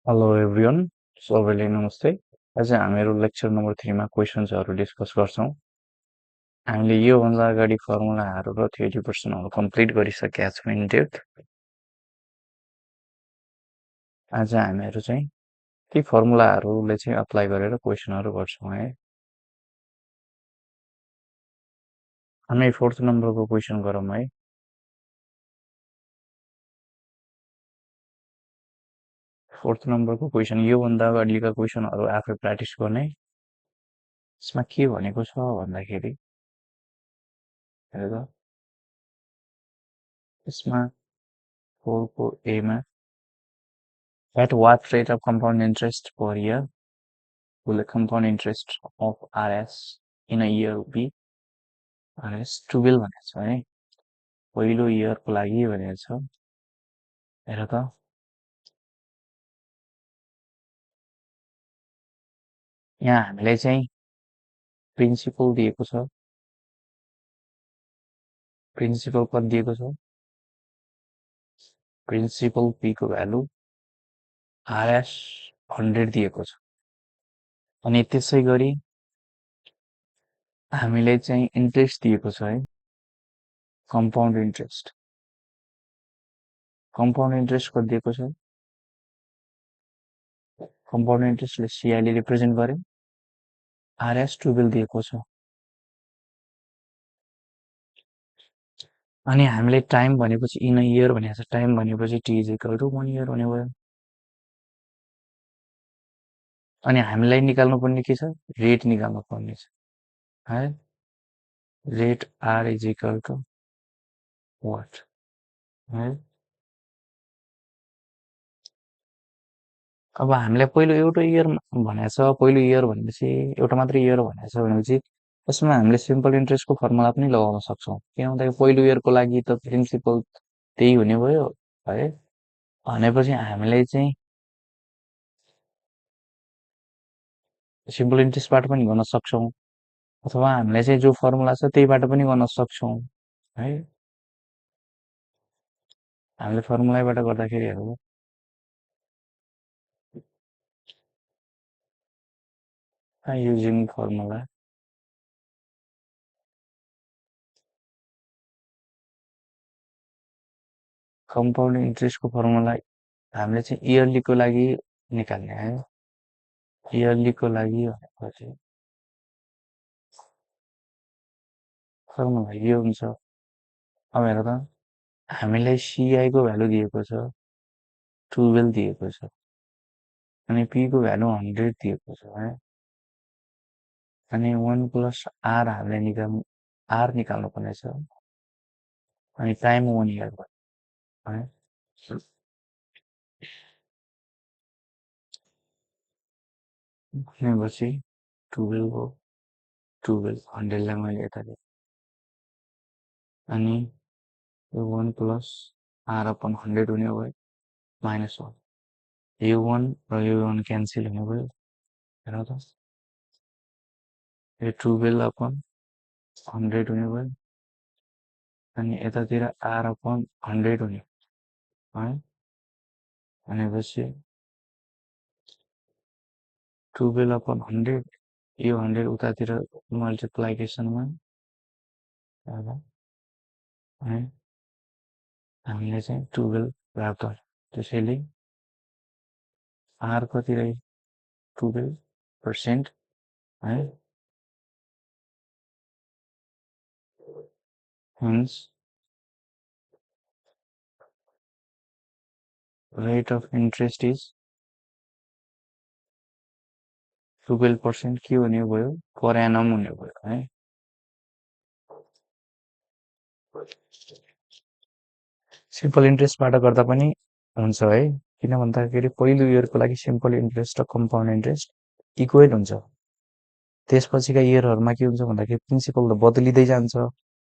Hello everyone, सबैलाई नमस्ते। आज हामीहरू लेक्चर नम्बर 3 मा क्वेसन्सहरू डिस्कस गर्छौं। हामीले योभन्दा अगाडि फर्मुलाहरू र थ्योरी पोर्सनहरू कम्प्लिट गरिसकेका छौँ इन डेप्थ। आज हामीहरू चाहिँ ती फर्मुलाहरूले चाहिँ अप्लाई गरेर क्वेसनहरू गर्छौं है। हामी 4th नम्बरको क्वेसन गरौँ है। 4th नम्बरको क्वेसन योभन्दा अगाडिका क्वेसनहरू आफै प्र्याक्टिस गर्ने। यसमा के भनेको छ भन्दाखेरि हेर त, यसमा 4 को A मा at what rate of compound interest per year will the compound interest of RS in a year be? RS 12 भनेको छ है। पहिलो इयरको लागि भनेको छ। हेर त, यहाँ हामीलाई चाहिँ प्रिन्सिपल दिएको छ। प्रिन्सिपल कति दिएको छ? प्रिन्सिपल P को भ्यालु RS 100 दिएको छ। अनि त्यसै गरी हामीलाई चाहिँ इन्ट्रेस्ट दिएको छ है, कम्पाउन्ड इन्ट्रेस्ट। कम्पाउन्ड इन्ट्रेस्ट कति दिएको छ? कम्पाउन्ड इन्ट्रेस्टले CI ले रिप्रेजेन्ट गरे। RS 12 दिएको छ। अनि हामीले टाइम भनेपछि इन अ इयर भनेको छ। टाइम भनेपछि T is equal to 1 year हुने भयो। अनि हामीलाई निकाल्नु पर्ने के छ? रेट निकाल्नु पर्ने छ है। Rate R is equal to what है। अब हामीलाई पहिलो एउटा इयर भनेको छ। पहिलो इयर भनेपछि एउटा मात्रै इयर भनेको छ भनेपछि यसमा हामीले सिम्पल इन्ट्रेस्टको फर्मुला पनि लगाउन सक्छौँ। किन भन्दाखेरि पहिलो इयरको लागि त प्रिन्सिपल त्यही हुने भयो है। भनेपछि हामीलाई चाहिँ सिम्पल इन्ट्रेस्टबाट पनि गर्न सक्छौँ, अथवा हामीलाई चाहिँ जो फर्मुला छ त्यहीबाट पनि गर्न सक्छौँ है। हामीले फर्मुलाबाट गर्दाखेरि हेरौँ, युजिङ फर्मुला कम्पाउन्ड इन्ट्रेस्टको फर्मुला हामीले चाहिँ इयरलीको लागि निकाल्ने है। इयरलीको लागि भनेपछि फर्मुला यो हुन्छ। अब हेर त, हामीलाई CI को भ्यालु दिएको छ 12 दिएको छ, अनि P को भ्यालु 100 दिएको छ है। अनि 1 प्लस R हामीले निकाल्नु पर्ने छ। अनि टाइम 1 इयर भयो है। भनेपछि 12 हो, 12 100 लाई मैले यता दिएँ। अनि यो 1 प्लस R अपन 100 हुने भयो, माइनस 1। यो 1 र यो 1 क्यान्सल हुने भयो। हेर त, यो 12 अपन 100 हुने भयो। अनि यतातिर R अपन 100 हुने है। भनेपछि 12 अपन 100, यो 100 उतातिर मल्टिप्लिकेसनमा है। हामीले चाहिँ 12 प्राप्त हुन्छ। त्यसैले R कति रह्यो? 12% है। Hence, rate of interest is 12% के हुने भयो? पर एनम हुने भयो है। सिम्पल इन्ट्रेस्टबाट गर्दा पनि हुन्छ है। किन भन्दाखेरि पहिलो इयरको लागि सिम्पल इन्ट्रेस्ट र कम्पाउन्ड इन्ट्रेस्ट इक्वल हुन्छ। त्यसपछिका इयरहरूमा के हुन्छ भन्दाखेरि प्रिन्सिपल त बदलिँदै जान्छ,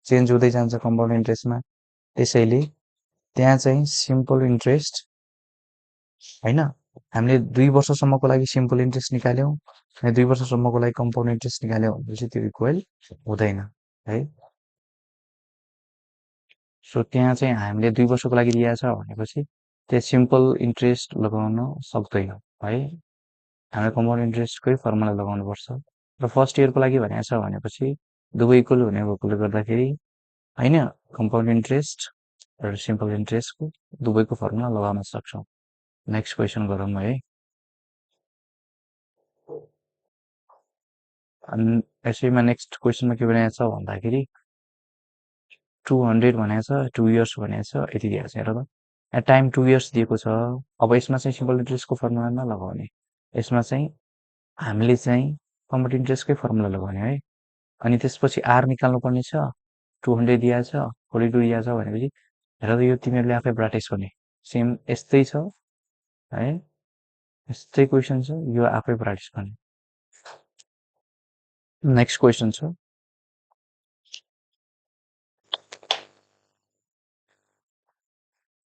चेन्ज हुँदै जान्छ कम्पाउन्ड इन्ट्रेस्टमा। त्यसैले त्यहाँ चाहिँ सिम्पल इन्ट्रेस्ट हैन, हामीले 2 वर्षसम्मको लागि सिम्पल इन्ट्रेस्ट निकाल्यौं अनि 2 वर्षसम्मको लागि कम्पाउन्ड इन्ट्रेस्ट निकाल्यौं भनेपछि त्यो इक्वल हुँदैन है। सो त्यहाँ चाहिँ हामीले 2 वर्षको लागि दिएको छ भनेपछि त्यो सिम्पल इन्ट्रेस्ट लगाउन सक्दैन है। हामीले कम्पाउन्ड इन्ट्रेस्टकै फर्मुला लगाउनुपर्छ र फर्स्ट इयरको लागि भनेको छ भनेपछि दुवै इक्वल हुने भएकोले गर्दाखेरि होइन, कम्पाउन्ड इन्ट्रेस्ट र सिम्पल इन्ट्रेस्टको दुवैको फर्मुला लगाउन सक्छौँ। नेक्स्ट क्वेसन गरौँ है। यसैमा नेक्स्ट क्वेसनमा के भनेको छ भन्दाखेरि 200 भनेको छ, 2 इयर्स भनेको छ, यति दिएको छ हेर त। टाइम 2 इयर्स दिएको छ। अब यसमा चाहिँ सिम्पल इन्ट्रेस्टको फर्मुला नलगाउने, यसमा चाहिँ हामीले चाहिँ कम्पाउन्ड इन्ट्रेस्टकै फर्मुला लगाउने है। अनि त्यसपछि आर निकाल्नु पर्ने छ, 200 दिएको छ, 42 दिएको छ भनेपछि हेर त यो तिमीहरूले आफै प्र्याक्टिस गर्ने। सेम यस्तै छ है, यस्तै क्वेसन छ, यो आफै प्र्याक्टिस गर्ने। नेक्स्ट क्वेसन छ,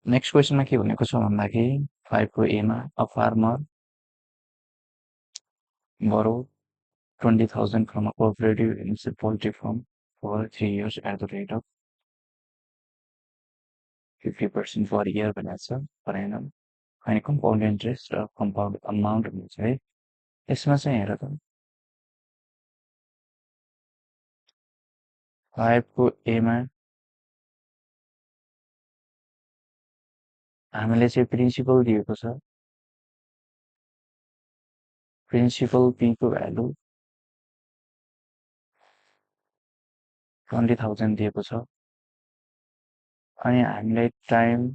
नेक्स्ट क्वेसनमा के भनेको छ भन्दाखेरि 5 को एमा a farmer borrowed 20,000 from a cooperative poultry farm for 3 years at the rate of 50% per year भनेको छ per annum। अनि कम्पाउन्ड इन्ट्रेस्ट र कम्पाउन्ड अमाउन्ट भन्छ है। यसमा चाहिँ हेर त 5 को एमा हामीले चाहिँ प्रिन्सिपल दिएको छ, प्रिन्सिपल पी को भ्यालु 20,000 दिएको छ। अनि हामीलाई टाइम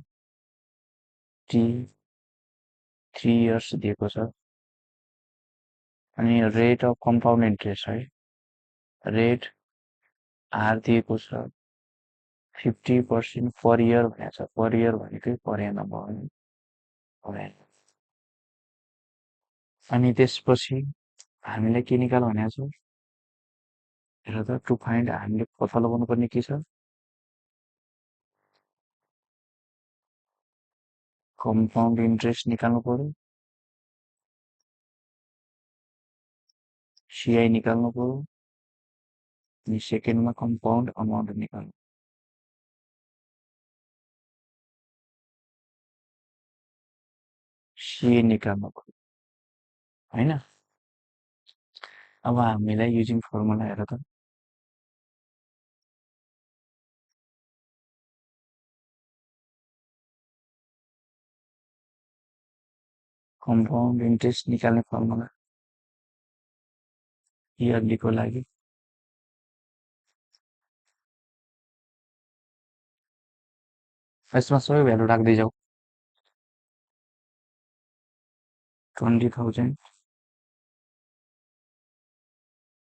टी 3 इयर्स दिएको छ। अनि रेट अफ कम्पाउन्ड इन्ट्रेस्ट है, रेट आर दिएको छ 50% पर इयर भनेको छ। पर इयर भनेकै पर एनम भयो, पर एनम। अनि त्यसपछि हामीलाई के निकाल भनेको छ हेर त, टु फाइन्ड हामीले पत्ता लगाउनु पर्ने के छ, कम्पाउन्ड इन्ट्रेस्ट निकाल्नु पर्यो, सिआई निकाल्नु पर्यो, अनि सेकेन्डमा कम्पाउन्ड अमाउन्ट निकाल्नु, सिए निकाल्नु पर्यो होइन। अब हामीलाई युजिङ फर्मुला हेर त, कम्पाउन्ड इन्ट्रेस्ट निकाल्ने फर्मुला इयरलीको लागि यसमा सबै भ्यालु राख्दै जाऊ। 20,000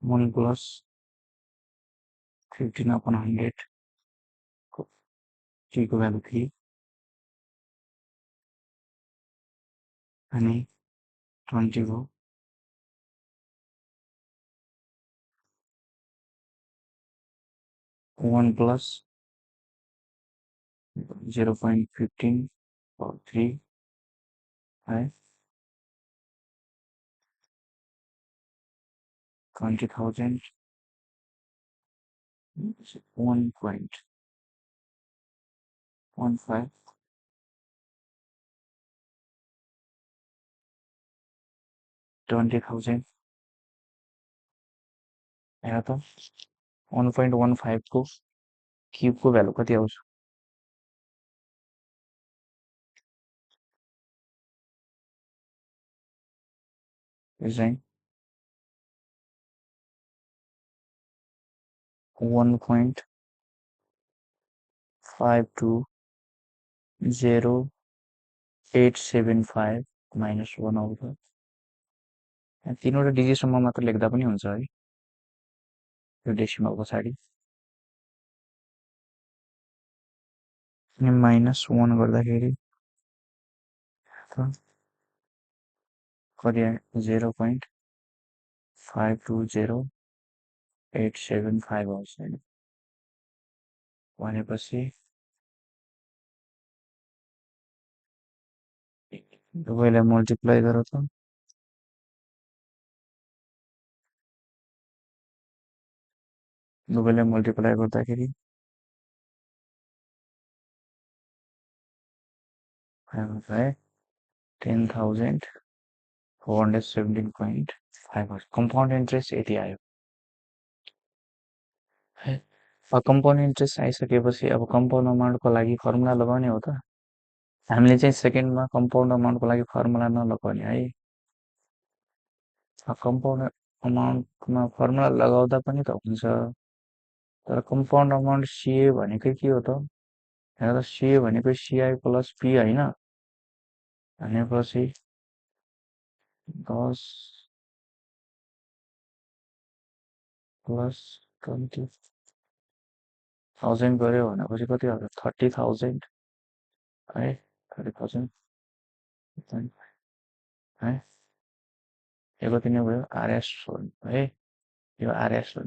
1 प्लस 15/100 टी को भ्यालु 3 अनि 20 को 1 प्लस 0.15/3 है, 20,000 1.15 20,000 हेर त 1.15 को क्युबको भ्यालु कति आउँछ, यो चाहिँ 1.520,875 -1 आउँछ। तीनवटा डिजिटसम्म मात्र लेख्दा पनि हुन्छ है, यो डेसिमल पछाडि। अनि -1 गर्दाखेरि कति आयो 0.520,875 आउँछ होइन। भनेपछि दुवैलाई मल्टिप्लाई गर त, दुवैलाई मल्टिप्लाई गर्दाखेरि है 10,417.5 कम्पाउन्ड इन्ट्रेस्ट यति आयो है अब कम्पाउन्ड इन्ट्रेस्ट आइसकेपछि अब कम्पाउन्ड अमाउन्टको लागि फर्मुला लगाउने हो त हामीले चाहिँ सेकेन्डमा कम्पाउन्ड अमाउन्टको लागि फर्मुला नलगाउने है कम्पाउन्ड अमाउन्टमा फर्मुला लगाउँदा पनि त हुन्छ तर कम्पाउन्ड अमाउन्ट सिए भनेकै के हो त हेर त सिए भनेको सिआई प्लस पी होइन भनेपछि 10 प्लस 20,000 गऱ्यो भनेपछि कति आयो 30,000 है 30,000 है यो कति नै भयो आरएस है यो आरएस हो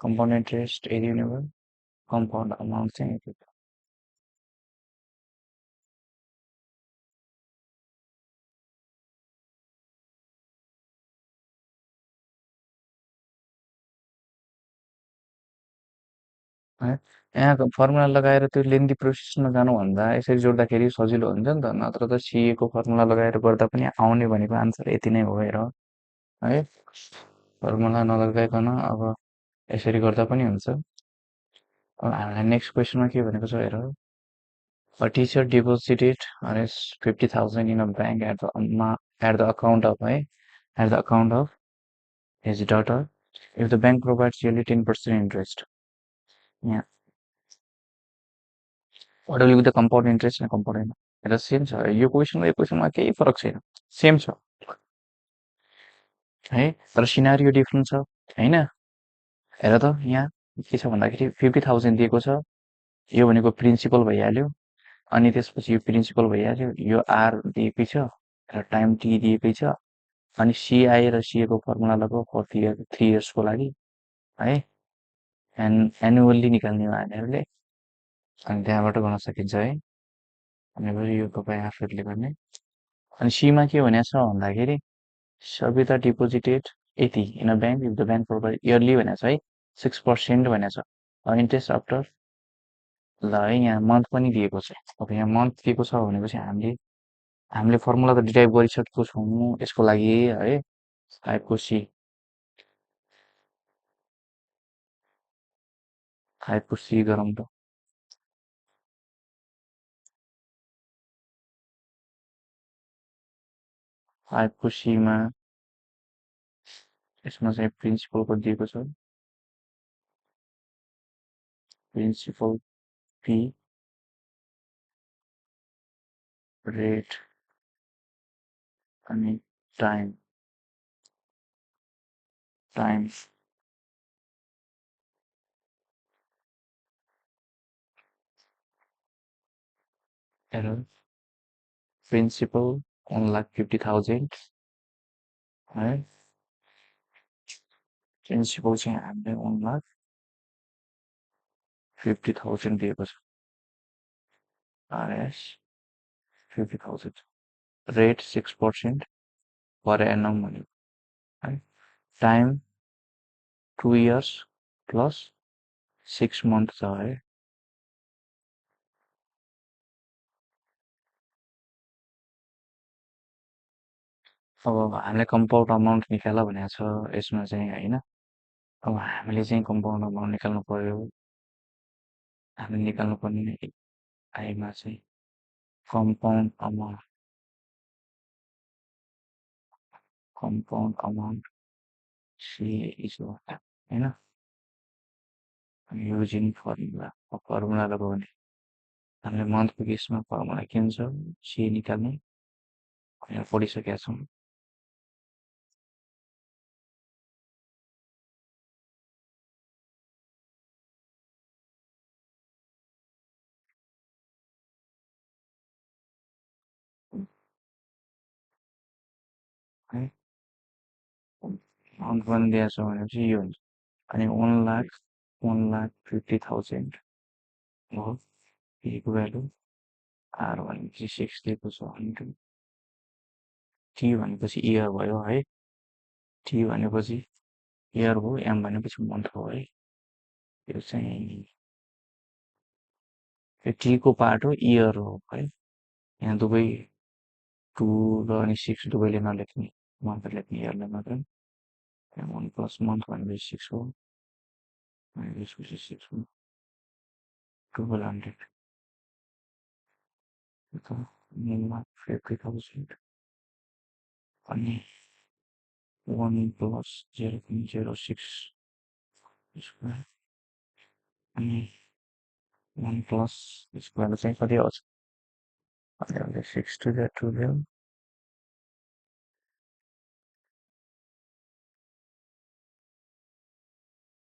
कम्पाउन्ड इन्ट्रेस्ट यति नै भयो कम्पाउन्ड अमाउन्ट चाहिँ यति है यहाँको फर्मुला लगाएर त्यो लेन्दी प्रोसेसमा जानुभन्दा यसरी जोड्दाखेरि सजिलो हुन्छ नि त नत्र त सिएको फर्मुला लगाएर गर्दा पनि आउने भनेको आन्सर यति नै हो हेर है फर्मुला नलगाइकन अब यसरी गर्दा पनि हुन्छ अब हामीलाई नेक्स्ट क्वेसनमा के भनेको छ हेर A teacher deposited Rs 50,000 in a bank at the account of his daughter. If the bank provides yearly 10% interest, yeah, what will be the compound interest and compound interest? It is same छ यो क्वेसनमा केही फरक छैन same छ है तर scenario different छ हैन हेर त यहाँ के छ भन्दाखेरि 50,000 दिएको छ यो भनेको प्रिन्सिपल भइहाल्यो अनि त्यसपछि यो प्रिन्सिपल भइहाल्यो यो आर दिएकै छ र टाइम टी दिएकै छ अनि सिआई र सिएको फर्मुला लगाऊ फर 3 इयर्सको लागि है एनुअल्ली निकाल्ने हो हामीहरूले अनि त्यहाँबाट गर्न सकिन्छ है भनेपछि यो तपाईँ आफूहरूले गर्ने अनि सीमा के भनेको छ भन्दाखेरि सविता डिपोजिटेड यति in a bank if the bank provide yearly भनेको छ है 6% भनेको छ इन्ट्रेस्ट आफ्टर ल है यहाँ मन्थ पनि दिएको छ अब यहाँ मन्थ दिएको छ भनेपछि हामीले फर्मुला त डिराइभ गरिसकेको छौँ यसको लागि है 5 को सी 5 को सी गरौँ त 5 को सीमा यसमा चाहिँ प्रिन्सिपलको दिएको छ प्रिन्सिपल पी रेट अनि टाइम टाइम एरर प्रिन्सिपल 1,50,000 है प्रिन्सिपल चाहिँ हामीले 1,50,000 दिएको छ आरएस 50,000 रेट 6% पर एनम भनेको है टाइम 2 इयर्स प्लस 6 मन्थ छ है अब हामीले कम्पाउन्ड अमाउन्ट निकाल भनेको छ यसमा चाहिँ होइन अब हामीले चाहिँ कम्पाउन्ड अमाउन्ट निकाल्नु पर्यो हामीले निकाल्नु पर्ने आइमा चाहिँ compound amount C is what होइन युजिङ फर्मुला लगाउने हामीले मन्थको केसमा फर्मुला के हुन्छ सी निकाल्ने भनेर पढिसकेका छौँ है मन्थ पनि दिएको छ भनेपछि यो हुन्छ अनि 1,50,000 हो पीको भ्यालु आर भनेपछि 6 दिएको छ 100 टी भनेपछि इयर भयो है टी भनेपछि इयर हो एम भनेपछि मन्थ हो है यो चाहिँ यो टी को पार्ट हो इयर हो है यहाँ दुवै 2 र अनि 6 दुवैले नलेख्ने मन्थ लेख्ने इयरलाई मात्र यहाँ 1 प्लस मन्थ भनेपछि 6 हो अनि त्यसपछि 6 हो 1200 त मिलमा 50,000 अनि 1 प्लस 0.06 स्क्वायर अनि 1 प्लस स्क्वायर चाहिँ कति आउँछ अनि 6 to the 12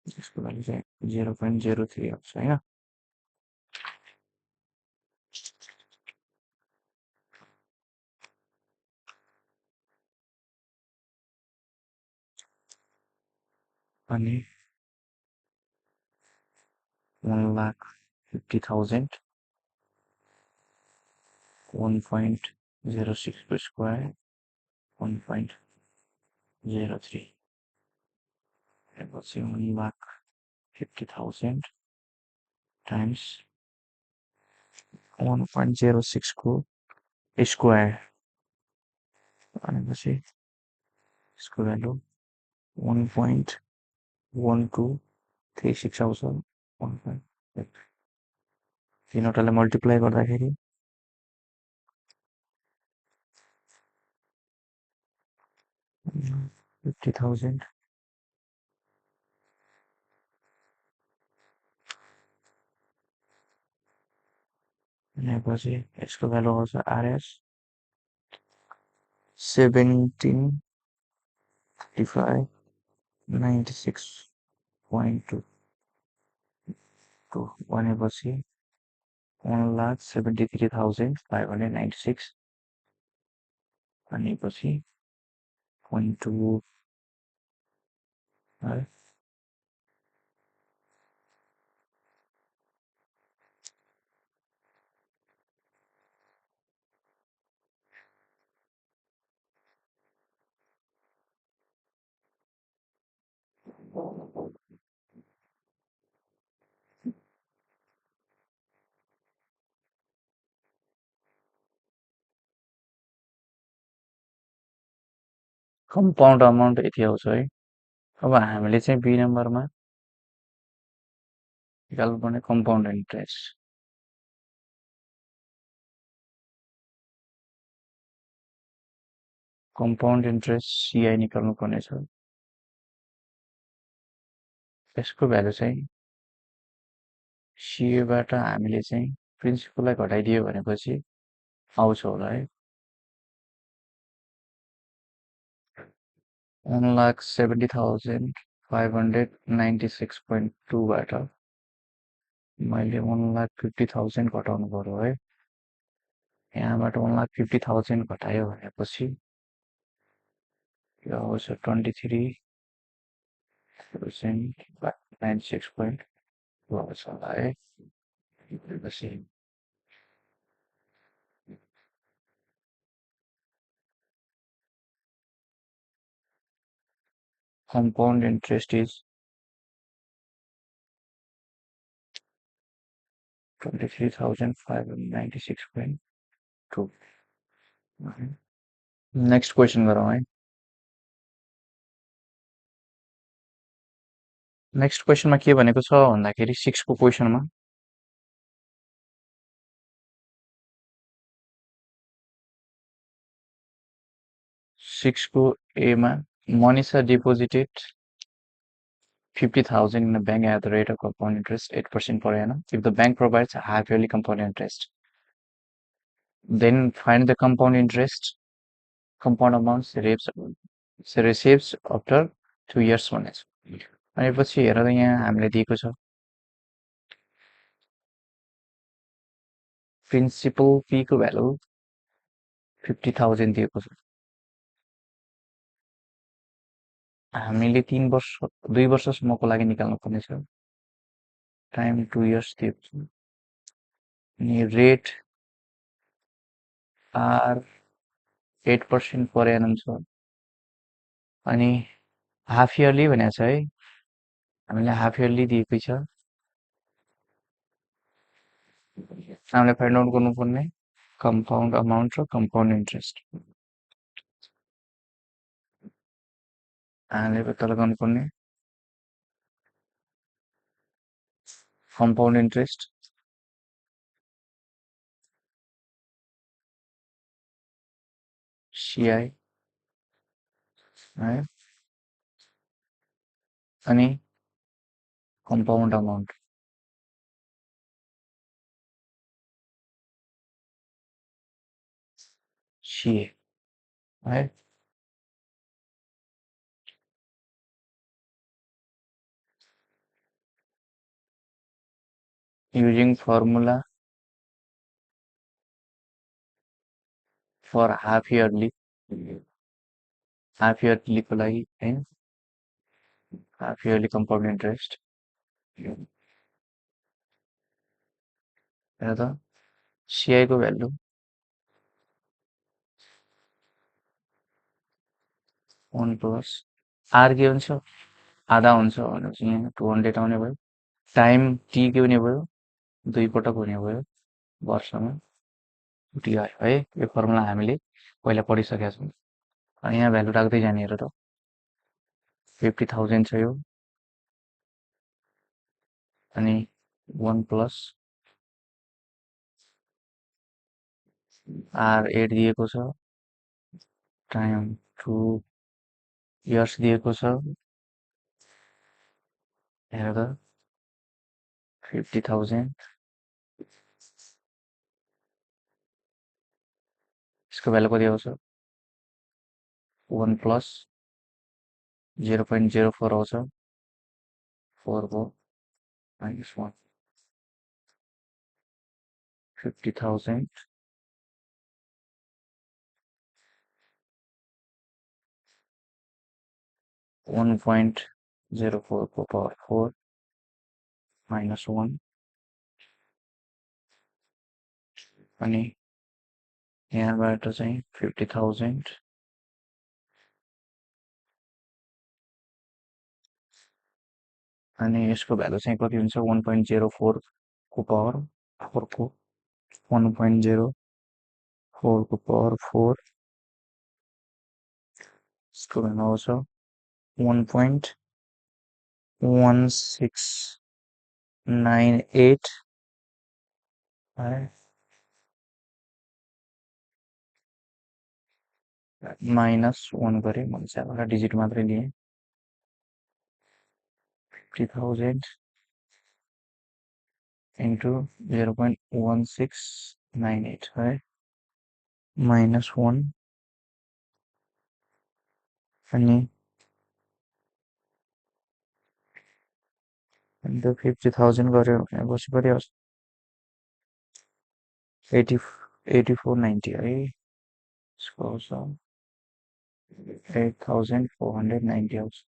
यसको लागि चाहिँ 0.03 आउँछ हैन अनि 1,50,000 1.06 per square 1.03 equals 1,50,000 times 1.06 को स्क्वायर भनेपछि यसको भ्यालु 1.1236 आउँछ 1.8 तीनवटालाई मल्टिप्लाई गर्दाखेरि 50,000 भनेपछि यसको भ्यालु आउँछ आरएस 1735 96.2 भनेपछि 1,73,596 भनेपछि 0.2 है कम्पाउन्ड अमाउन्ट यति आउँछ है अब हामीले चाहिँ बी नम्बरमा निकाल्नुपर्ने compound interest compound interest CI निकाल्नु पर्ने छ यसको भ्यालु चाहिँ सीएबाट हामीले चाहिँ प्रिन्सिपललाई घटाइदियो भनेपछि आउँछ होला है 1,70,596.2 बाट मैले 1,50,000 घटाउनु पर्यो है यहाँबाट 1,50,000 घटायो भनेपछि यो आउँछ 23,96.2 आउँछ होला है भनेपछि compound interest is 23,596.2 next question गरौँ है नेक्स्ट क्वेसनमा के भनेको छ भन्दाखेरि 6 को क्वेसनमा 6 को A मा Monisha deposited 50,000 in a bank at the rate of compound interest 8% per annum. If the bank provides a half yearly compound interest, then find the compound interest compound amounts receives after 2 years भनेछ भनेपछि हेर त यहाँ हामीले दिएको छ principal P को value 50,000 दिएको छ हामीले 2 वर्षसम्मको लागि निकाल्नु पर्ने छ टाइम 2 इयर्स दिएको छ अनि रेट आर 8% पर एनम छ अनि हाफ इयरली भनेको छ है हामीले हाफ इयरली दिएकै छ हामीले फाइन्ड आउट गर्नुपर्ने कम्पाउन्ड अमाउन्ट र कम्पाउन्ड इन्ट्रेस्ट। हामीले तल गर्नुपर्ने कम्पाउन्ड इन्ट्रेस्ट CI है, अनि कम्पाउन्ड अमाउन्ट CA है। using formula for half yearly को लागि हैन, हाफ इयरली कम्पाउन्ड इन्ट्रेस्ट हेर त CI को भ्यालु 1 प्लस R के हुन्छ आधा हुन्छ भनेपछि यहाँ 200 आउने भयो। टाइम T के हुने भयो 2 पटक हुने भयो वर्षमा टी आयो है। यो फर्मुला हामीले पहिला पढिसकेका छौँ। अनि यहाँ भ्यालु राख्दै जाने हेर त 50,000 छ यो, अनि 1 प्लस R8 दिएको छ, टाइम 2 इयर्स दिएको छ। हेर त 50,000 यसको भ्यालु कति आउँछ 1 प्लस 0.04 आउँछ 4 को माइनस 1 50,000 1.04 को पावर 4 माइनस 1 अनि यहाँबाट चाहिँ 50,000 अनि यसको भ्यालु चाहिँ कति हुन्छ 1.04 को पावर 4 को 1.04 को पावर 4 यसको भ्यालु आउँछ 1.1698 है, माइनस 1 गरेँ मैले चाहिँ डिजिट मात्रै लिएँ 50,000 into 0.1698 है, माइनस 1 अनि 50,000 गर्यो भनेपछि कति आउँछ 8490 है। यसको आउँछ 8,490 आउँछ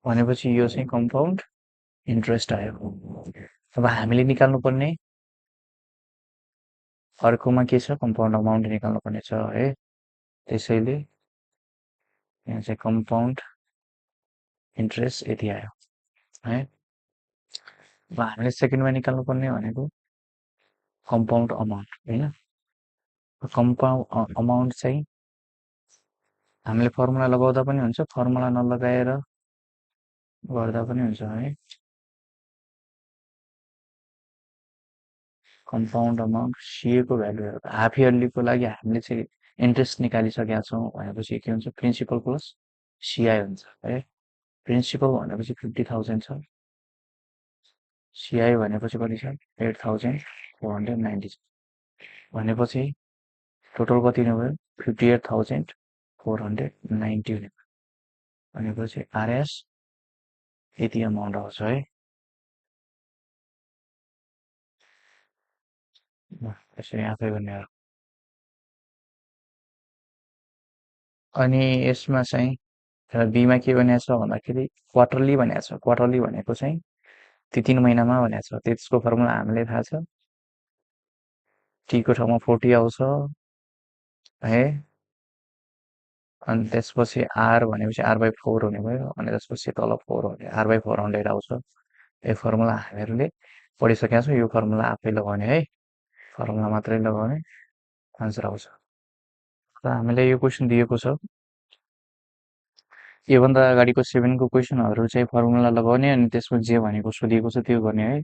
भनेपछि यो चाहिँ कम्पाउन्ड इन्ट्रेस्ट आयो। अब हामीले निकाल्नुपर्ने अर्कोमा के छ कम्पाउन्ड अमाउन्ट निकाल्नुपर्ने छ है। त्यसैले यहाँ चाहिँ कम्पाउन्ड इन्ट्रेस्ट यति आयो है। अब हामीले सेकेन्डमा निकाल्नुपर्ने भनेको कम्पाउन्ड अमाउन्ट हैन। कम्पाउन्ड अमाउन्ट चाहिँ हामीले फर्मुला लगाउँदा पनि हुन्छ, फर्मुला नलगाएर गर्दा पनि हुन्छ है। कम्पाउन्ड अमाउन्ट CA को भ्यालु हाफ इयरली को लागि हामीले चाहिँ इन्ट्रेस्ट निकालिसकेका छौँ भनेपछि के हुन्छ प्रिन्सिपल प्लस CI हुन्छ है। प्रिन्सिपल भनेपछि 50,000 छ, CI भनेपछि कति छ 8,490 भनेपछि टोटल कति हुने भयो 58,490 हुने भनेपछि RS यति अमाउन्ट आउँछ है। यसरी आफै गर्ने हो। अनि यसमा चाहिँ बीमा के भनेको छ भन्दाखेरि क्वार्टरली भनेको छ। क्वार्टरली भनेको चाहिँ ती 3 महिनामा भनेको छ। त्यसको फर्मुला हामीलाई थाहा छ, T को ठाउँमा 40 आउँछ है। अनि त्यसपछि R भनेपछि R/4 हुने भयो, अनि त्यसपछि तल 4 हुने R/400 आउँछ। यो फर्मुला हामीहरूले पढिसकेका छौँ, यो फर्मुला आफै लगाउने है। फर्मुला मात्रै लगाउने आन्सर आउँछ। र हामीलाई यो क्वेसन दिएको छ, योभन्दा अगाडिको 7 को क्वेसनहरू चाहिँ फर्मुला लगाउने अनि त्यसमा जे भनेको सोधिएको छ त्यो गर्ने है।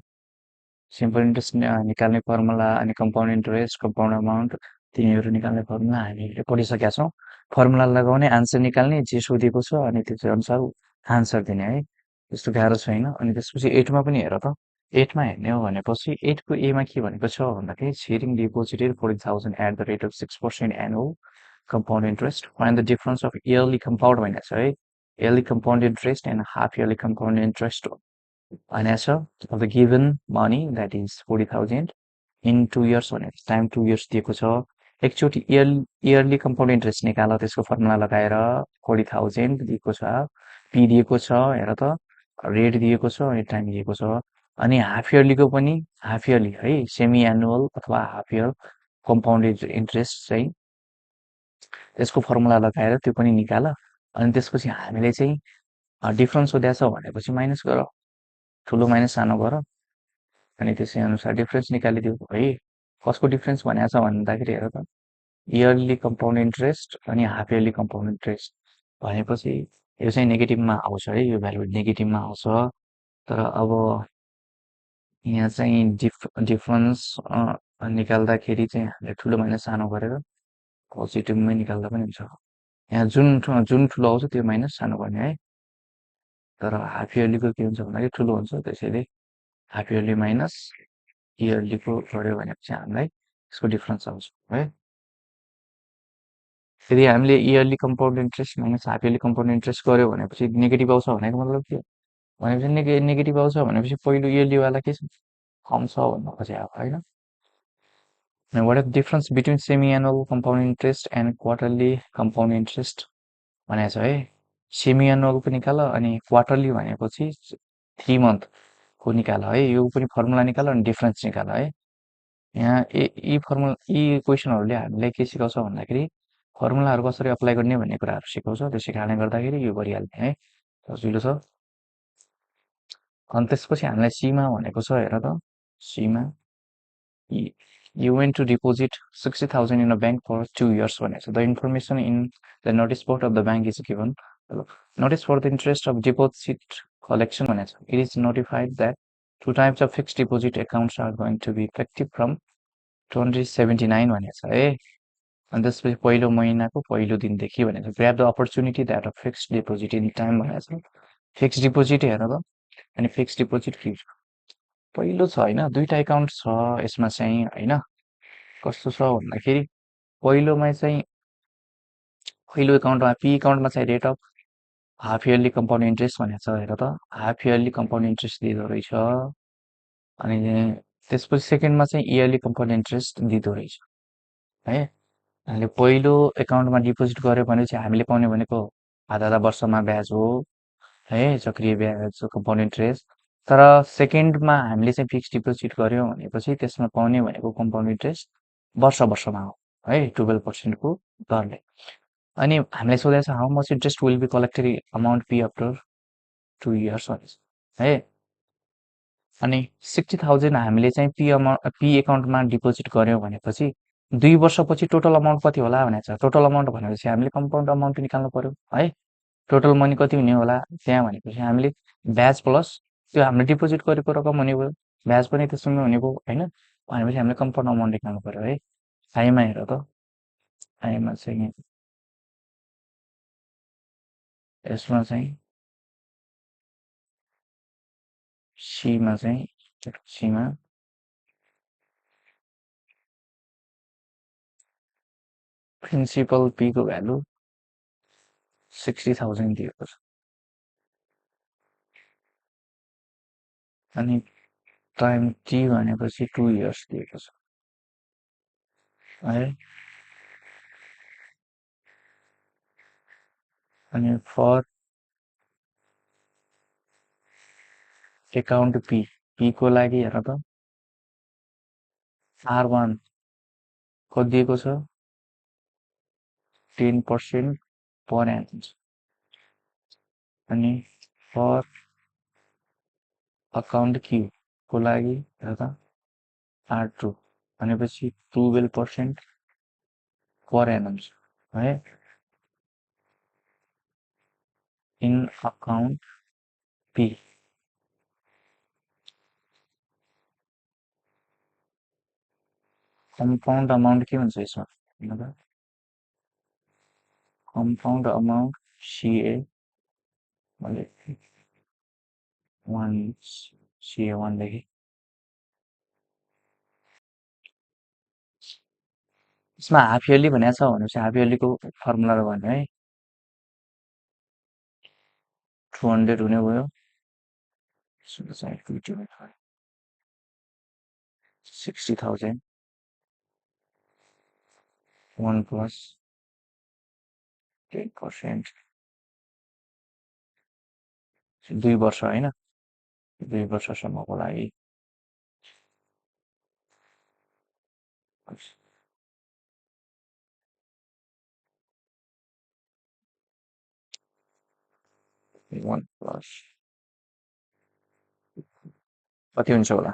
सिम्पल इन्ट्रेस्ट निकाल्ने फर्मुला अनि कम्पाउन्ड इन्ट्रेस्ट, कम्पाउन्ड अमाउन्ट तिनीहरू निकाल्ने फर्मुला हामीले पढिसकेका छौँ। फर्मुला लगाउने, आन्सर निकाल्ने, जे सोधिएको छ अनि त्यो अनुसार आन्सर दिने है। त्यस्तो गाह्रो छैन। अनि त्यसपछि 8मा पनि हेर त, 8मा हेर्ने हो भनेपछि 8को एमा के भनेको छ भन्दाखेरि sharing deposited 40,000 at the rate of 6% annual compound interest. Find the difference of yearly compound भनेको छ है। Yearly compound interest and half yearly compound interest. An answer of the given money that is 40,000 in 2 years भनेको time 2 years दिएको छ। एकचोटि yearly compound interest निकाल, त्यसको formula लगाएर 40,000 दिएको छ, पी दिएको छ, हेर त रेट दिएको छ अनि टाइम दिएको छ। अनि हाफ इयरलीको पनि हाफ इयरली है, सेमी एनुअल अथवा हाफ इयर कम्पाउन्ड इन्ट्रेस्ट चाहिँ त्यसको फर्मुला लगाएर त्यो पनि निकाल। अनि त्यसपछि हामीले चाहिँ डिफरेन्स सोधेको छ भनेपछि माइनस गर, ठुलो माइनस सानो गर अनि त्यसै अनुसार डिफरेन्स निकालिदियो है। कसको डिफरेन्स भनेको छ भन्दाखेरि हेर त, इयरली कम्पाउन्ड इन्ट्रेस्ट अनि हाफ इयरली कम्पाउन्ड इन्ट्रेस्ट भनेपछि यो चाहिँ नेगेटिभमा आउँछ है, यो भ्यालु नेगेटिभमा आउँछ। तर अब यहाँ चाहिँ डिफरेन्स निकाल्दाखेरि चाहिँ हामीले ठुलो माइनस सानो गरेर पोजिटिभमै निकाल्दा पनि हुन्छ। यहाँ जुन ठुलो आउँछ त्यो माइनस सानो गर्ने है। तर हाफ इयरलीको के हुन्छ भन्दाखेरि ठुलो हुन्छ, त्यसैले हाफ इयरली माइनस इयरलीको गऱ्यो भनेपछि हामीलाई यसको डिफरेन्स आउँछ है। यदि हामीले yearly compound interest minus half yearly compound interest गऱ्यो भनेपछि नेगेटिभ आउँछ भनेको मतलब के हो भनेपछि नेगेटिभ आउँछ भनेपछि पहिलो इयरलीवाला के छ, कम छ भन्नु खोजेको होइन। What is the difference between semi-annual compound interest and quarterly compound interest भनेको छ है। सेमी एनुअलको निकाल अनि क्वार्टरली भनेपछि 3 मन्थको निकाल है। यो पनि फर्मुला निकाल अनि डिफरेन्स निकाल है। यहाँ यी क्वेसनहरूले हामीलाई के सिकाउँछ भन्दाखेरि फर्मुलाहरू कसरी अप्लाई गर्ने भन्ने कुराहरू सिकाउँछ। त्यसै कारणले गर्दाखेरि यो गरिहाल्ने है, सजिलो छ। अनि त्यसपछि हामीलाई सीमा भनेको छ, हेर त सीमा you went to deposit 60,000 in a bank for 2 years भनेको छ। The information in the notice board of the bank is given. Notice for the interest of deposit collection भनेको छ। It is notified that 2 types of fixed deposit accounts are going to be effective from 2079 भनेको छ है। अनि त्यसपछि पहिलो महिनाको पहिलो दिनदेखि भनेको छ। Grab the opportunity that a fixed deposit in time भनेको छ। फिक्स्ड डिपोजिट हेर त, अनि फिक्स्ड डिपोजिट के छ, पहिलो छ होइन, दुईटा एकाउन्ट छ यसमा चाहिँ होइन। कस्तो छ भन्दाखेरि पहिलोमा चाहिँ पहिलो एकाउन्टमा पी एकाउन्टमा चाहिँ rate of half yearly compound interest भनेको छ, हेर त हाफ इयरली कम्पाउन्ड इन्ट्रेस्ट दिँदो रहेछ। अनि त्यसपछि सेकेन्डमा चाहिँ इयरली कम्पाउन्ड इन्ट्रेस्ट दिँदो रहेछ है। हामीले पहिलो एकाउन्टमा डिपोजिट गऱ्यो भने चाहिँ हामीले पाउने भनेको आधा आधा वर्षमा ब्याज हो है, चक्रिय ब्याज कम्पाउन्ड इन्ट्रेस्ट। तर सेकेन्डमा हामीले चाहिँ फिक्स डिपोजिट गऱ्यौँ भनेपछि त्यसमा पाउने भनेको कम्पाउन्ड इन्ट्रेस्ट वर्षमा हो है, 12%को दरले। अनि हामीलाई सोधेको छ how much interest will be collected amount P after 2 years भनेको छ है। अनि 60,000 हामीले चाहिँ पी एकाउन्टमा डिपोजिट गऱ्यौँ भनेपछि 2 वर्षपछि टोटल अमाउन्ट कति होला भनेको छ। टोटल अमाउन्ट भनेपछि हामीले कम्पाउन्ड अमाउन्ट निकाल्नु पर्यो है। टोटल मनी कति हुने होला त्यहाँ भनेपछि हामीले ब्याज प्लस त्यो हामीले डिपोजिट गरेको रकम हुने भयो, ब्याज पनि त्यससँगै हुने भयो होइन। भनेपछि हामीले कम्पाउन्ड अमाउन्ट निकाल्नु पर्यो है। आइमा हेर त, आइमा चाहिँ यसमा चाहिँ सीमा चाहिँ सीमा प्रिन्सिपल पीको भ्यालु 60,000 दिएको छ। अनि टाइम टी भनेपछि 2 इयर्स दिएको छ है। अनि फर एकाउन्ट पी को लागि हेर त R1 कति दिएको छ, 10% पर एनम। अनि फर अकाउन्ट क्यू को लागि हेर त R2 भनेपछि 12% पर एनम है in account P. Compound amount के हुन्छ यसमा भन्नु त? कम्पाउन्ड अमाउन्ट सिए मैले 1 सिए 1 लेखेँ। यसमा हाफ इयरली भनेको छ भनेपछि हाफ इयरलीको फर्मुला भन्यो है 200 हुने भयो 60,000 1 प्लस 10% 2 वर्ष होइन 2 वर्षसम्मको लागि 1 प्लस कति हुन्छ होला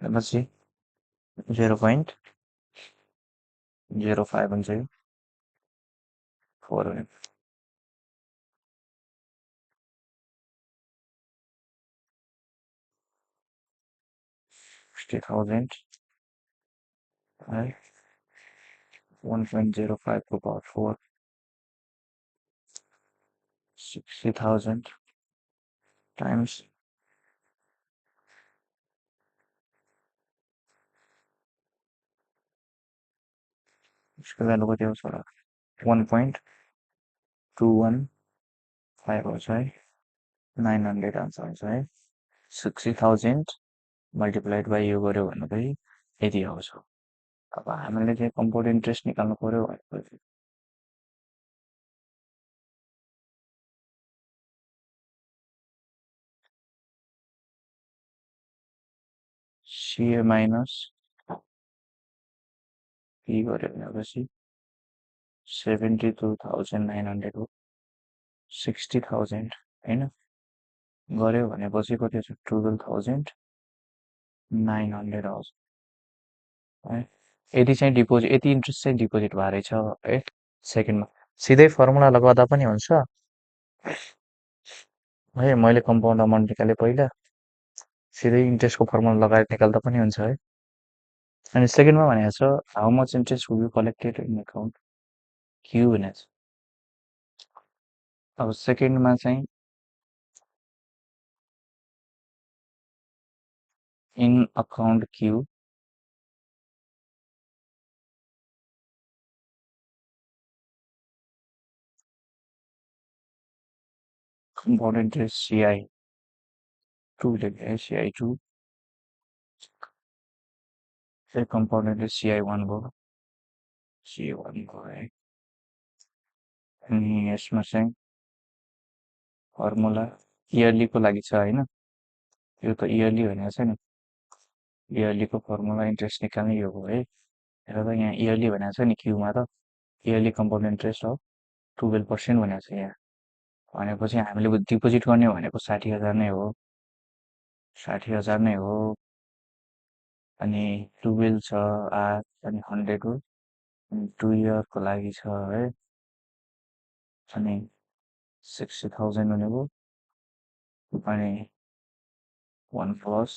भनेपछि 0.05 हुन्छ यो 4 हुने 60,000 है 1.05 को पावर 4 60,000 टाइम्स इसको भ्यालु कति आउँछ होला 1.215 आउँछ है 900 आन्सर आउँछ है 60,000 मल्टिप्लाइड बाई यो गर्यो भने चाहिँ यति आउँछ। अब हामीले चाहिँ कम्पाउन्ड इन्ट्रेस्ट निकाल्नु पर्यो भनेपछि सिए माइनस पी गर्यो भनेपछि 72,900 हो 60,000 होइन गर्यो भनेपछि कति छ 12,900 आउँछ है। यति चाहिँ डिपोजिट यति इन्ट्रेस्ट चाहिँ डिपोजिट भएर रहेछ है सेकेन्डमा सिधै फर्मुला लगाउँदा पनि हुन्छ है। मैले कम्पाउन्ड अमाउन्ट निकालेँ पहिला सिधै इन्ट्रेस्टको फर्मुला लगाएर निकाल्दा पनि हुन्छ है। अनि सेकेन्डमा भनेको छ how much interest will be collected in account Q भनेको छ। अब सेकेन्डमा चाहिँ in account Q compound interest CI 2 लेखेँ सिआई 2 कम्पाउन्ड इन्ट्रेस्ट सिआई 1 भयो सिआई 1 भयो है। अनि यसमा चाहिँ फर्मुला इयरलीको लागि छ होइन यो त इयरली भनेको छ नि इयरलीको फर्मुला इन्ट्रेस्ट निकाल्ने यो हो है। हेर त यहाँ इयरली भनेको छ नि क्यूमा त इयरली कम्पाउन्ड इन्ट्रेस्ट अफ 12% भनेको छ यहाँ भनेपछि हामीले डिपोजिट गर्ने भनेको 60,000 नै हो 60,000 नै हो अनि 12 छ अनि 100 हो अनि 2 इयरको लागि छ है अनि 60,000 हुने भयो अनि 1 प्लस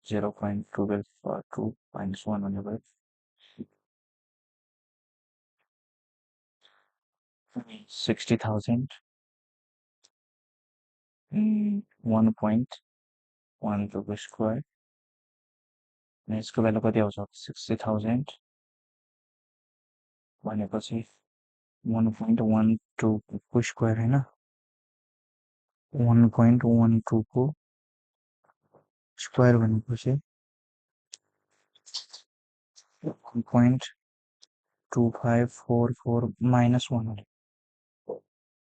0.12 minus 1 हुने भयो 60,000 1.12 को स्क्वायर यसको भ्यालु कति आउँछ 60,000 भनेपछि 1.12 को स्क्वायर होइन 1.12 को स्क्वायर भनेपछि 1.2544 minus 1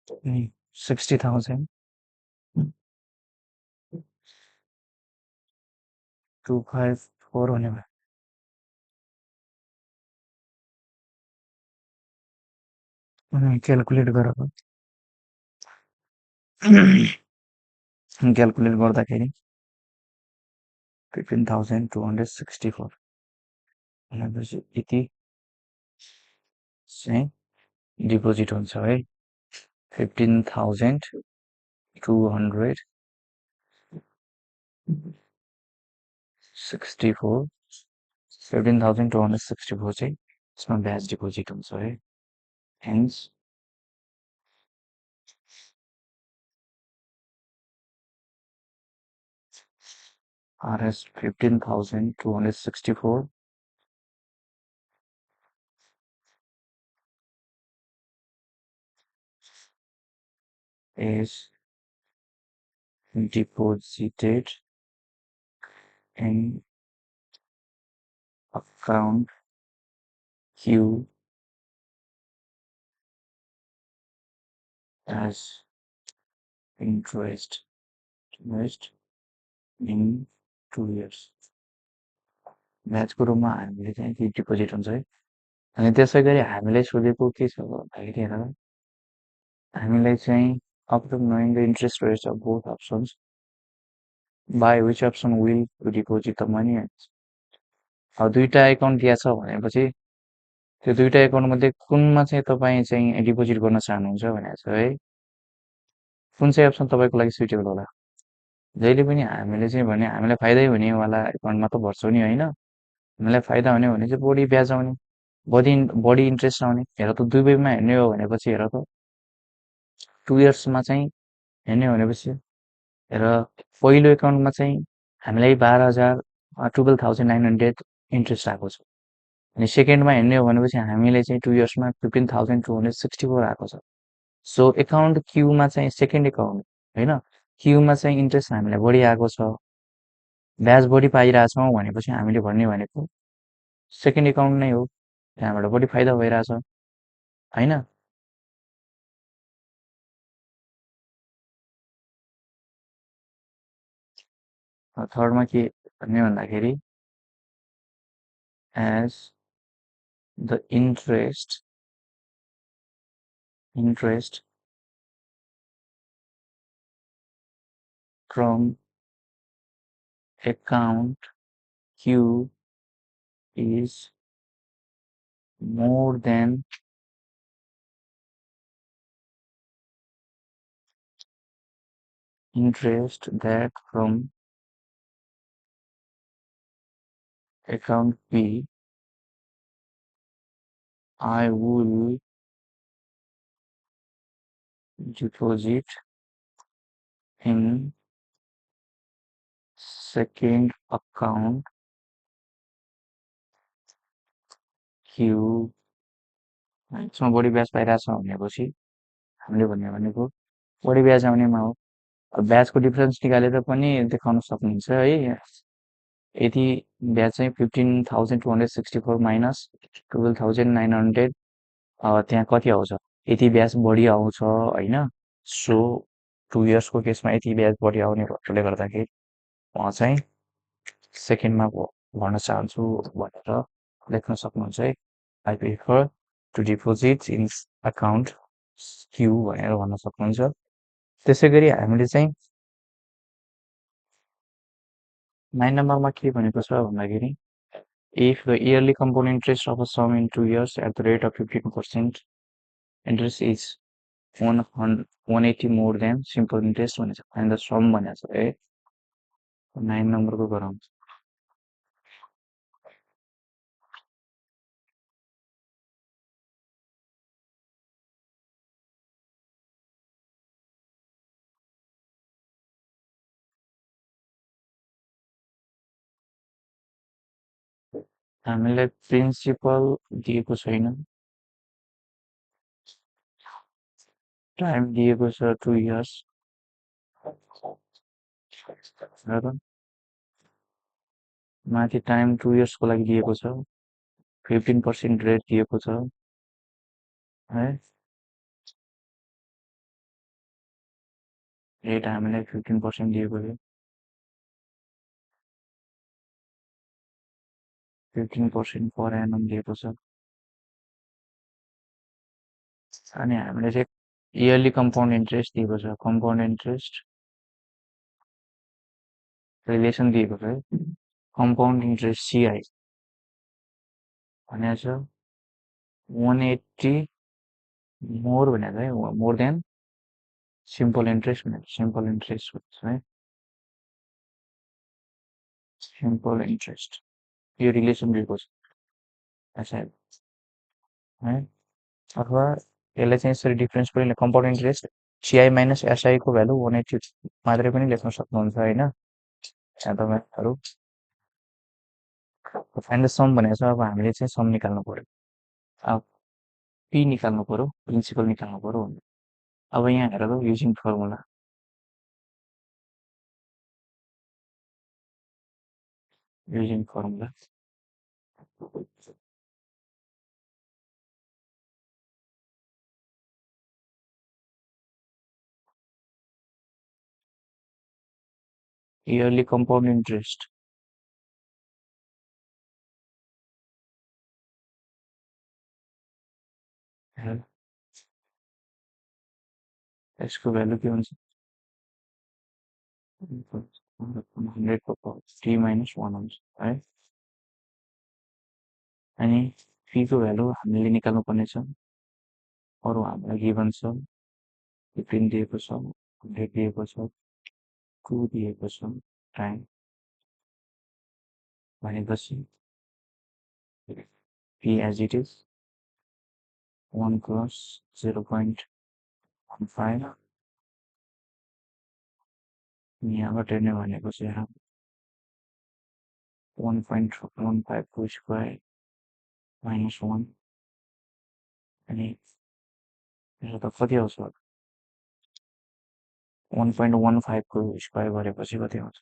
हुने 60,000 254 हुने भयो क्यालकुलेट गरेर क्यालकुलेट गर्दाखेरि 15,264 भनेपछि यति चाहिँ डिपोजिट हुन्छ है 15,264 15,264 चाहिँ यसमा ब्याज डिपोजिट हुन्छ है hence RS 15,264 is deposited in account Q as interest in 2 years ब्याजको रूपमा हामीले चाहिँ के डिपोजिट हुन्छ है अनि त्यसै गरी हामीलाई सोधेको के छ भन्दाखेरि हेर हामीलाई चाहिँ after knowing the interest rates of both options by which option will you deposit the money अब दुईटा एकाउन्ट दिया छ भनेपछि त्यो दुईटा एकाउन्ट मध्ये कुनमा चाहिँ तपाईँ चाहिँ डिपोजिट गर्न चाहनुहुन्छ भनेर छ है कुन चाहिँ अप्सन तपाईँको लागि सुइटेबल होला जहिले पनि हामीले चाहिँ भने हामीलाई फाइदै हुनेवाला एकाउन्टमा त भर्छौँ नि होइन हामीलाई फाइदा हुने भने चाहिँ बढी ब्याज आउने बढी इन्ट्रेस्ट आउने हेर त दुबईमा हेर्ने हो भनेपछि हेर त 2 इयर्समा चाहिँ हेर्ने हो भनेपछि हेर पहिलो एकाउन्टमा चाहिँ हामीलाई 12,000 12,900 इन्ट्रेस्ट आएको छ अनि सेकेन्डमा हेर्ने हो भनेपछि हामीलाई चाहिँ 2 इयर्समा 15,264 आएको छ सो एकाउन्ट क्यूमा चाहिँ सेकेन्ड एकाउन्ट होइन क्यूमा चाहिँ इन्ट्रेस्ट हामीलाई बढी आएको छ ब्याज बढी पाइरहेछौँ भनेपछि हामीले भन्ने भनेको सेकेन्ड एकाउन्ट नै हो त्यहाँबाट बढी फाइदा भइरहेछ होइन थर्डमा के भन्ने भन्दाखेरि as the interest from account Q is more than interest that from account P, I will deposit in second account Q यसमा बढी ब्याज पाइरहेछ भनेपछि हामीले भन्ने भनेको बढी ब्याज आउनेमा हो अब ब्याजको डिफरेन्स निकालेर पनि देखाउन सक्नुहुन्छ है यदि ब्याज चाहिँ 15,264 माइनस 12,900 त्यहाँ कति आउँछ यति ब्याज बढी आउँछ होइन सो 2 इयर्सको केसमा यति ब्याज बढी आउने भएकोले गर्दाखेरि म चाहिँ सेकेन्डमा भर्न चाहन्छु भनेर लेख्न सक्नुहुन्छ है I prefer to deposit in account Q भनेर भन्न सक्नुहुन्छ त्यसै गरी हामीले चाहिँ 9 नम्बरमा के भनेको छ भन्दाखेरि if the yearly compound interest of a sum in 2 years at the rate of 15% interest is 180 more than simple interest भनेको छ and the sum भनेको छ है 9 नम्बरको गरौँ हामीलाई प्रिन्सिपल दिएको छैन टाइम दिएको छ 2 इयर्स र माथि टाइम 2 इयर्सको लागि दिएको छ 15% रेट दिएको छ है रेट हामीलाई 15% दिएको थियो 15% पर एनम दिएको छ अनि हामीले चाहिँ इयरली कम्पाउन्ड इन्ट्रेस्ट दिएको छ कम्पाउन्ड इन्ट्रेस्ट रिलेसन दिएको छ है कम्पाउन्ड इन्ट्रेस्ट सिआई भनेको छ 180 मोर भनेको है मोर देन सिम्पल इन्ट्रेस्ट भनेको सिम्पल इन्ट्रेस्ट भन्छ है सिम्पल इन्ट्रेस्ट यो रिलेसन दिएको छ एसआई है अथवा यसलाई चाहिँ यसरी डिफ्रेन्स पनि कम्पाउन्ड इन्ट्रेस्ट सिआई माइनस एसआईको भ्यालु 180 मात्रै पनि लेख्न सक्नुहुन्छ होइन यहाँ तपाईँहरू फाइन्ड द सम भनेको छ अब हामीले चाहिँ सम निकाल्नु पर्यो अब पी निकाल्नु पर्यो प्रिन्सिपल निकाल्नु पर्यो अब यहाँ हेर त using formula using formula yearly compound interest यसको भ्यालु के हुन्छ 100 को पावर 3 minus 1 हुन्छ है अनि p को भ्यालु हामीले निकाल्नु पर्ने छ अरु हामीलाई गिभन छ 15 दिएको छ 100 दिएको छ 2 दिएको छ टाइम भनेपछि p as it is 1 cross 0.15 यहाँबाट हेर्ने भनेको चाहिँ यहाँ 1.15 को स्क्वायर minus 1 अनि यसो त कति आउँछ 1.15 को स्क्वायर गरेपछि कति आउँछ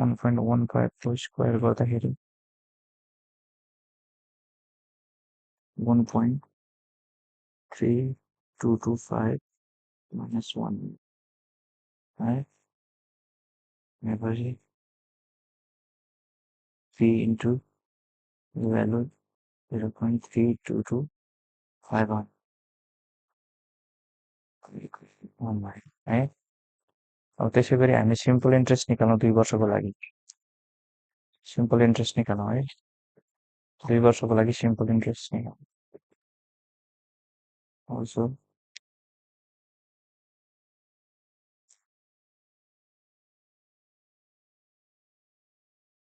1.15 को स्क्वायर गर्दाखेरि 1.3225 minus 1 है भनेपछि p into the value 0.3225 है अब त्यसै गरी हामी सिम्पल इन्ट्रेस्ट निकाल्नु 2 वर्षको लागि सिम्पल इन्ट्रेस्ट निकाल्नु है 2 वर्षको लागि सिम्पल इन्ट्रेस्ट निकाल्नु also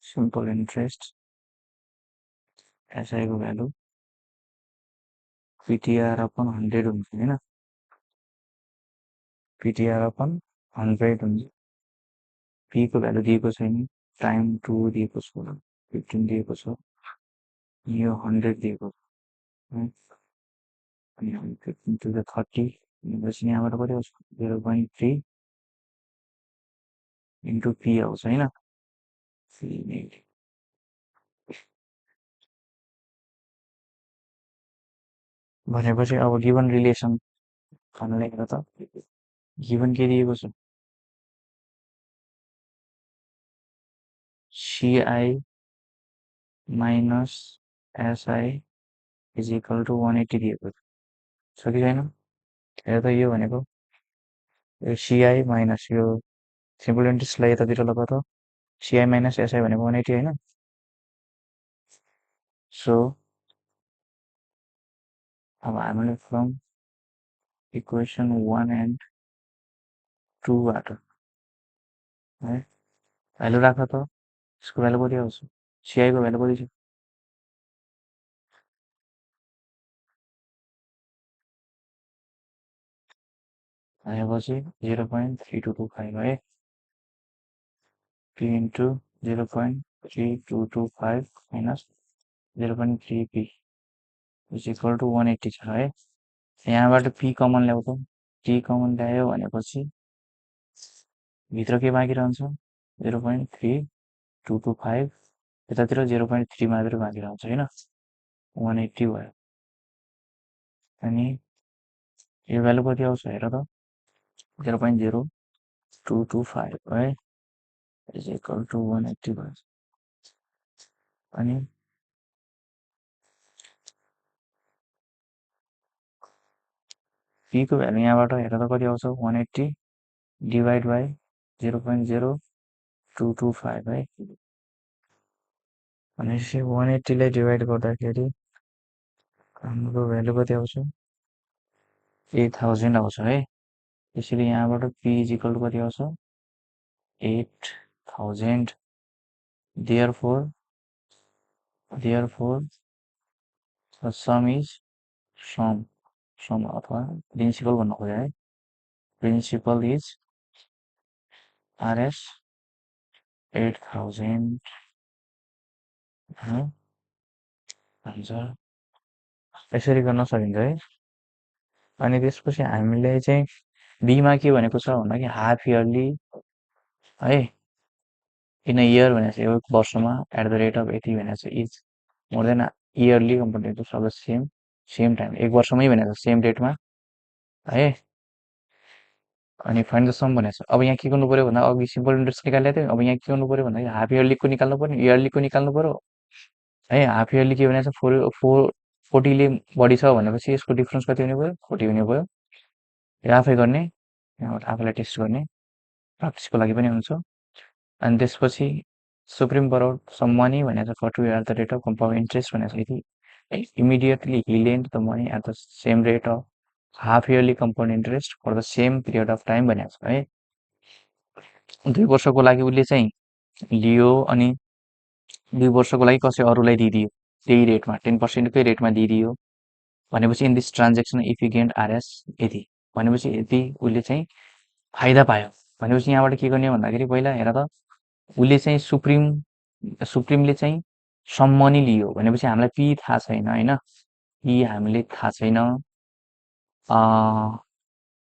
simple interest SI को भ्यालु PTR अपन 100 हुन्छ हैन PTR अपन 100 हुन्छ P को भ्यालु दिएको छैन टाइम 2 दिएको छ 15 दिएको छ यो 100 दिएको छ अनि 15 to the 30 भनेपछि यहाँबाट कति आउँछ 0.3 into P आउँछ हैन भनेपछि अब गिवन रिलेसन खानले हेर त गिवन के दिएको छ CI minus SI is equal to 180 दिएको छ कि छैन हेर त यो भनेको यो CI माइनस यो सिम्पल इन्ट्रेस्टलाई यतातिर लगा त CI माइनस SI भनेको 180 हैन सो अब हामीले फ्रम इक्वेसन 1 and 2 बाट है भ्यालु राख त यसको भ्यालु कति आउँछ CI को भ्यालु कति छ भनेपछि 0.3225 है P into 0.3225 minus 0.3P is equal to 180 छ है यहाँबाट P कमन ल्याउ त T कमन ल्यायो भनेपछि भित्र के बाँकी रहन्छ 0.3225 यतातिर 0.3 मात्र बाँकी रहन्छ हैन 180 भयो अनि यो भ्यालु कति आउँछ हेर त 0.0225 है is equal to 180 भयो अनि P को भ्यालु यहाँबाट हेर त कति आउँछ 180 डिभाइड बाइ 0.0225 225 है भनेपछि 180 लाई डिभाइड गर्दाखेरि हाम्रो भ्यालु कति आउँछ 8000 आउँछ है त्यसैले यहाँबाट p इज इक्वल टु कति आउँछ 8000 therefore the sum is sum अथवा प्रिन्सिपल भन्नु खोजे है प्रिन्सिपल इज rs 8000 हुन्छ यसरी गर्न सकिन्छ है अनि त्यसपछि हामीले चाहिँ b मा के भनेको छ भन्दा कि हाफ इयरली है इन अ इयर भनेको एक वर्षमा एट द रेट अफ यति भनेको छ is more than yearly component of the same time एक वर्षमै भनेको छ सेम डेटमा है अनि फाइन्ड द सम भनेको छ अब यहाँ के गर्नु पर्यो भन्दा अघि सिम्पल इन्ट्रेस्ट निकालेको थियो अब यहाँ के गर्नु पर्यो भन्दा हाफ इयरलीको निकाल्नु पर्यो इयरलीको निकाल्नु पर्यो है हाफ इयरली के भनेको छ 40ले बढी छ भनेपछि यसको डिफरेन्स कति हुने भयो 40 हुने भयो यो आफै गर्ने यहाँबाट आफैलाई टेस्ट गर्ने प्र्याक्टिसको लागि पनि हुन्छ अनि त्यसपछि सुप्रिम बरोड सम मनी भनेको छ for two at the rate of compound interest भनेको छ यदि इमिडिएटली ही lend the money at the same rate of half yearly compound interest for the same period of time भनेको छ है 2 वर्षको लागि उसले चाहिँ लियो अनि 2 वर्षको लागि कसै अरूलाई दिइदियो त्यही रेटमा 10% कै रेटमा दिइदियो भनेपछि in this transaction if you gained RS यति भनेपछि यति उसले चाहिँ फाइदा पायो भनेपछि यहाँबाट के गर्ने भन्दाखेरि पहिला हेर त उसले चाहिँ सुप्रिमले चाहिँ सम्मनी लियो भनेपछि हामीलाई पी थाहा छैन होइन पी हामीले थाहा छैन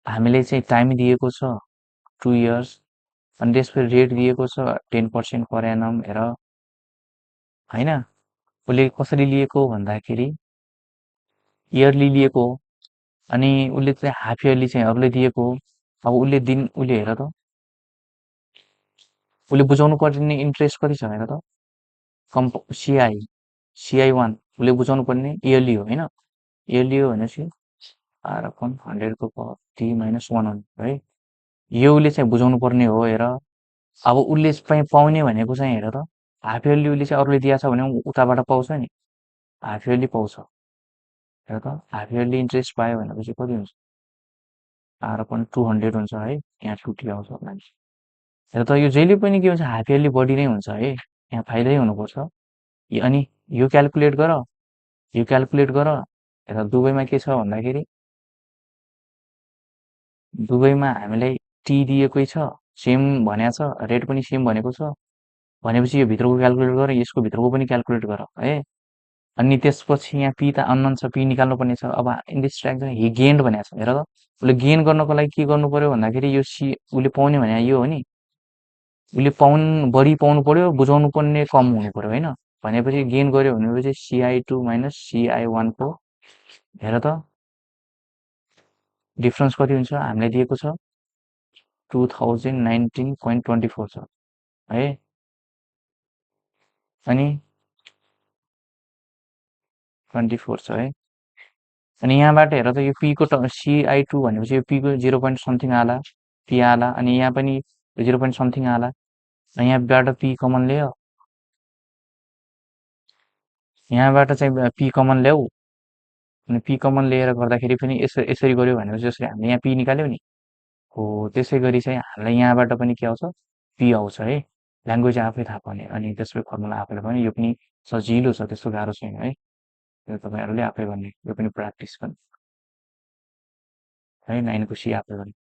हामीले चाहिँ टाइम दिएको छ 2 इयर्स अनि त्यसपछि रेट दिएको छ 10% पर एनम हेर होइन उसले कसरी लिएको भन्दाखेरि इयरली लिएको अनि उसले चाहिँ हाफ इयरली चाहिँ अरूले दिएको अब उसले हेर त उसले बुझाउनु पर्ने इन्ट्रेस्ट कति छ हेर त सिआई 1 उसले बुझाउनु पर्ने इयरली हो होइन इयरली हो भनेपछि आर अपन 100 को टी माइनस 100 है यो उसले चाहिँ बुझाउनु पर्ने हो हेर अब उसले पाउने भनेको चाहिँ हेर त हाफ इयरली उसले चाहिँ अरूले दिएको छ भने उताबाट पाउँछ नि हाफ इयरली पाउँछ हेर त हाफ इयरली इन्ट्रेस्ट पायो भनेपछि कति हुन्छ आर अपन 200 हुन्छ है यहाँ 2 आउँछ मान्छे हेर त यो जहिले पनि के हुन्छ हाफ इयरली बढी नै हुन्छ है यहाँ फाइदै हुनुपर्छ अनि यो क्यालकुलेट गर हेर दुबईमा के छ भन्दाखेरि दुबईमा हामीलाई टी दिएकै छ सेम भनेको छ रेट पनि सेम भनेको छ भनेपछि यो भित्रको क्यालकुलेट गर यसको भित्रको पनि क्यालकुलेट गर है अनि त्यसपछि यहाँ पी त अननोन छ पी निकाल्नु पर्ने छ अब in this transaction he gained भनेको छ हेर त उसले गेन गर्नको लागि के गर्नु पर्यो भन्दाखेरि यो उसले पाउने भने यो हो नि उसले बढी पाउनु पर्यो बुझाउनु पर्ने कम हुनु पर्यो होइन भनेपछि गेन गर्यो भनेपछि CI2 माइनस CI1 को हेर त डिफरेन्स कति हुन्छ हामीलाई दिएको छ 2019.24 छ है अनि 24 छ है अनि यहाँबाट हेर त यो p को CI2 भनेपछि यो p को 0 पोइन्ट समथिङ आला p आला अनि यहाँ पनि 0 पोइन्ट समथिङ आला यहाँबाट p कमन ल्यायो यहाँबाट चाहिँ p कमन ल्याऊ अनि p कमन लिएर गर्दाखेरि पनि यसरी गर्यो भनेपछि जसरी हामीले यहाँ p निकाल्यौ नि हो त्यसै गरी चाहिँ हामीलाई यहाँबाट पनि के आउँछ p आउँछ है ल्याङ्ग्वेज आफै थाहा पाउने अनि त्यसको फर्मुला आफैलाई पनि यो पनि सजिलो छ त्यस्तो गाह्रो छैन है यो तपाईँहरूले आफै गर्ने यो पनि प्र्याक्टिस पनि है 9 को C आफै गर्ने